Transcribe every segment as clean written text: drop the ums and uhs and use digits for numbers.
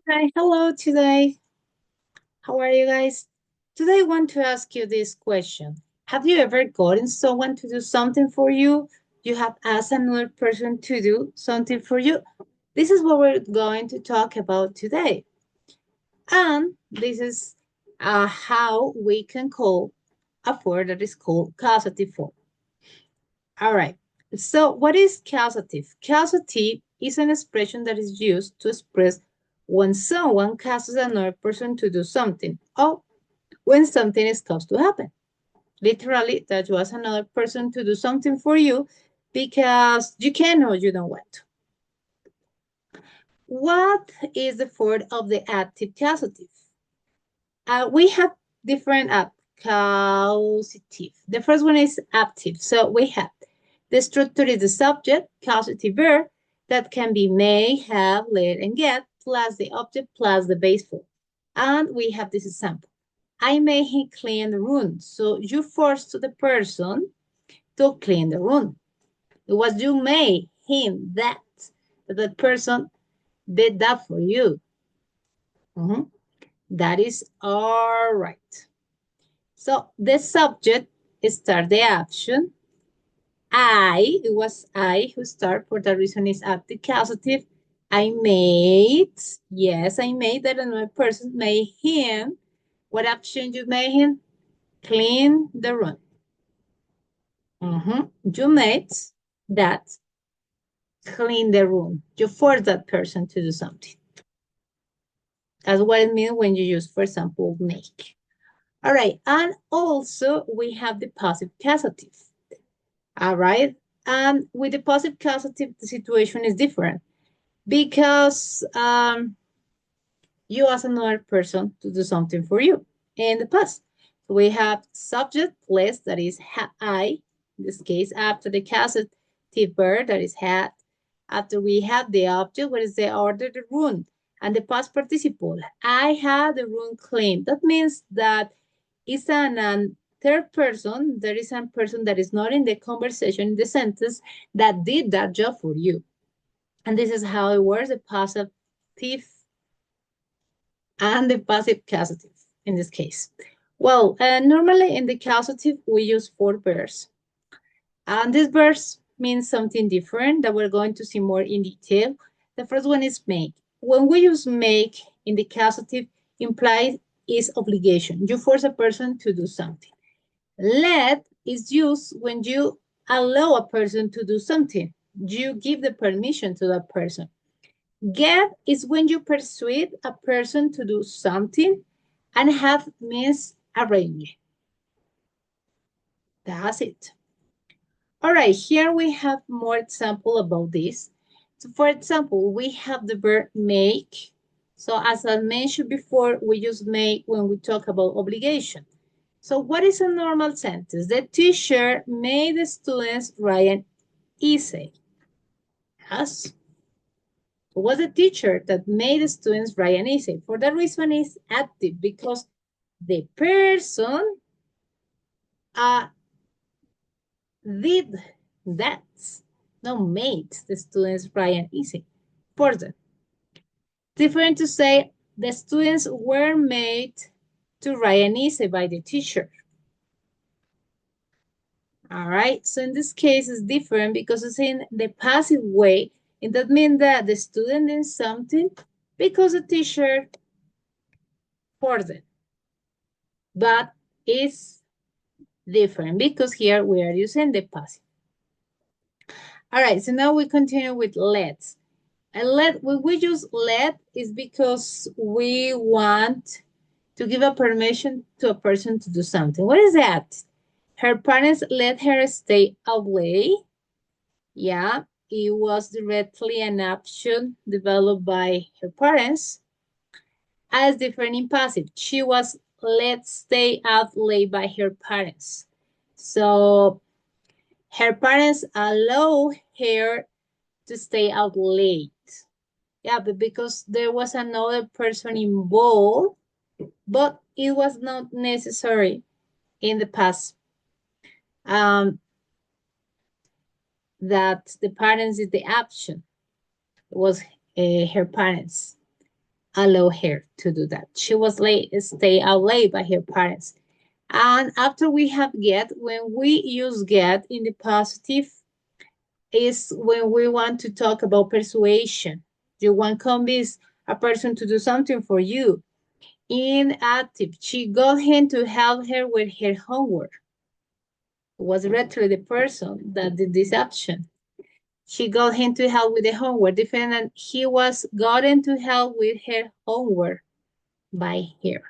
Hi, hello today. How are you guys? Today I want to ask you this question. Have you ever gotten someone to do something for you? You have asked another person to do something for you? This is what we're going to talk about today. And this is how we can call a form that is called causative form. All right. So what is causative? Causative is an expression that is used to express when someone causes another person to do something or when something is caused to happen. Literally, that you ask another person to do something for you because you can or you don't want to. What is the form of the active causative? We have different causative. The first one is active. So we have the structure is the subject, causative verb, that can be may, have, let, and get, plus the object, plus the base form. And we have this example. I made him clean the room. So you forced the person to clean the room. It was you made him that the person did that for you. Mhm. That is all right. So the subject start the action. It was I who start. For that reason is active causative. I made, yes, I made that another person made him. What action you made him? Clean the room. You made that clean the room. You force that person to do something. That's what it means when you use, for example, make. All right, and also we have the passive causative. All right, and with the passive causative, the situation is different because you ask another person to do something for you in the past. So we have subject less, that is I, in this case, after the causative verb, that is had. After we have the object, what is the order, the room, and the past participle. I had the room cleaned. That means that it's an third person. There is a person that is not in the conversation, in the sentence, that did that job for you. And this is how it works, the passive and the passive causative in this case. Well, normally in the causative, we use 4 verbs. And this verse means something different that we're going to see more in detail. The first one is make. When we use make in the causative, implies is obligation. You force a person to do something. Let is used when you allow a person to do something. You give the permission to that person. Get is when you persuade a person to do something, and have means arrange. That's it. All right, here we have more example about this. So for example, we have the verb make. So as I mentioned before, we use make when we talk about obligation. So what is a normal sentence? The teacher made the students write an essay. Yes. It was the teacher that made the students write an essay. For that reason, it's active because the person did that. No, made the students write an essay for them. Different to say the students were made to write an essay by the teacher. All right, so in this case it's different because it's in the passive way, and that means that the student did something because the teacher forced them. But it's different because here we are using the passive. All right, so now we continue with let. And when we use let is because we want to give a permission to a person to do something. What is that? Her parents let her stay away. Yeah, it was directly an option developed by her parents as different in passive. She was let stay out late by her parents. So her parents allow her to stay out late. Yeah, but because there was another person involved, but it was not necessary in the past that the parents did the action. It was her parents. allow her to do that. She was late, stay out late by her parents. And after we have get, when we use get in the positive, is when we want to talk about persuasion. You want to convince a person to do something for you. In active, she got him to help her with her homework. It was directly the person that did this action. She got him to help with the homework. Defendant, he was gotten to help with her homework by her.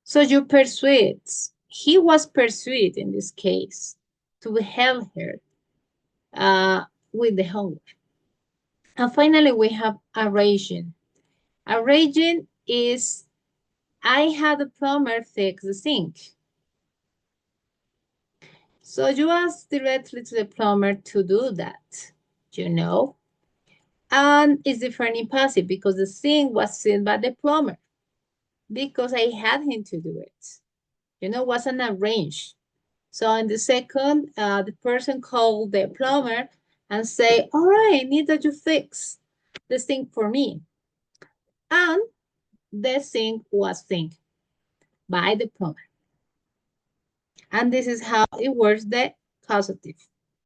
So you persuade. He was persuaded in this case to help her with the homework. And finally, we have arranging. Arranging is, I had the plumber fix the sink. So you ask directly to the plumber to do that, you know? And it's different in passive because the sink was seen by the plumber because I had him to do it. You know, wasn't arranged. So in the second, the person called the plumber and say, all right, I need that you fix the sink for me. And the sink was synced by the plumber. And this is how it works, the causative.